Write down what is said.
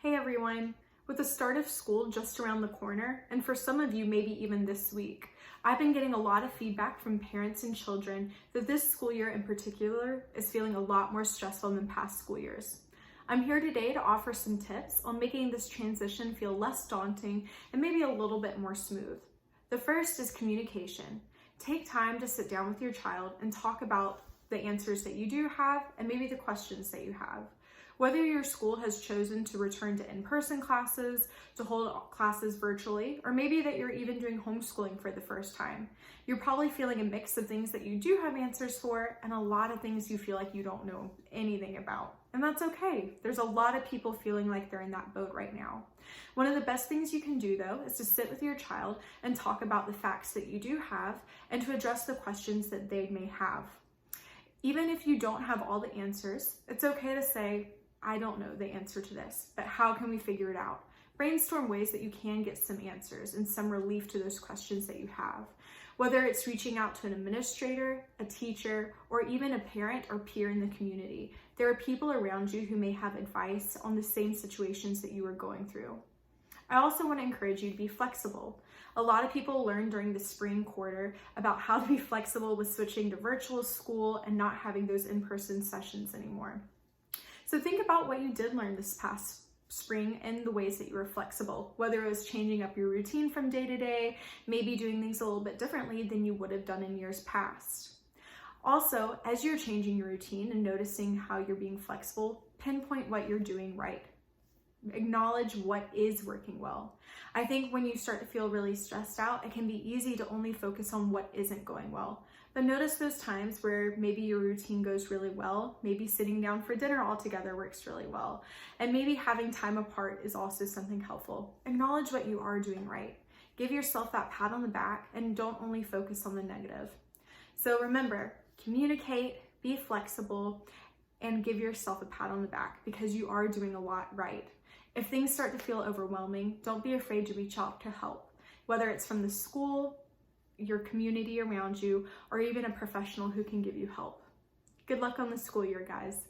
Hey everyone! With the start of school just around the corner, and for some of you maybe even this week, I've been getting a lot of feedback from parents and children that this school year in particular is feeling a lot more stressful than past school years. I'm here today to offer some tips on making this transition feel less daunting and maybe a little bit more smooth. The first is communication. Take time to sit down with your child and talk about the answers that you do have and maybe the questions that you have. Whether your school has chosen to return to in-person classes, to hold classes virtually, or maybe that you're even doing homeschooling for the first time, you're probably feeling a mix of things that you do have answers for and a lot of things you feel like you don't know anything about. And that's okay. There's a lot of people feeling like they're in that boat right now. One of the best things you can do though is to sit with your child and talk about the facts that you do have and to address the questions that they may have. Even if you don't have all the answers, it's okay to say, I don't know the answer to this, but how can we figure it out? Brainstorm ways that you can get some answers and some relief to those questions that you have. Whether it's reaching out to an administrator, a teacher, or even a parent or peer in the community, there are people around you who may have advice on the same situations that you are going through. I also want to encourage you to be flexible. A lot of people learned during the spring quarter about how to be flexible with switching to virtual school and not having those in-person sessions anymore. So think about what you did learn this past spring and the ways that you were flexible, whether it was changing up your routine from day to day, maybe doing things a little bit differently than you would have done in years past. Also, as you're changing your routine and noticing how you're being flexible, pinpoint what you're doing right. Acknowledge what is working well. I think when you start to feel really stressed out, it can be easy to only focus on what isn't going well. But notice those times where maybe your routine goes really well, maybe sitting down for dinner all together works really well, and maybe having time apart is also something helpful. Acknowledge what you are doing right. Give yourself that pat on the back and don't only focus on the negative. So remember, communicate, be flexible, and give yourself a pat on the back because you are doing a lot right. If things start to feel overwhelming, don't be afraid to reach out to help, whether it's from the school, your community around you, or even a professional who can give you help. Good luck on the school year, guys.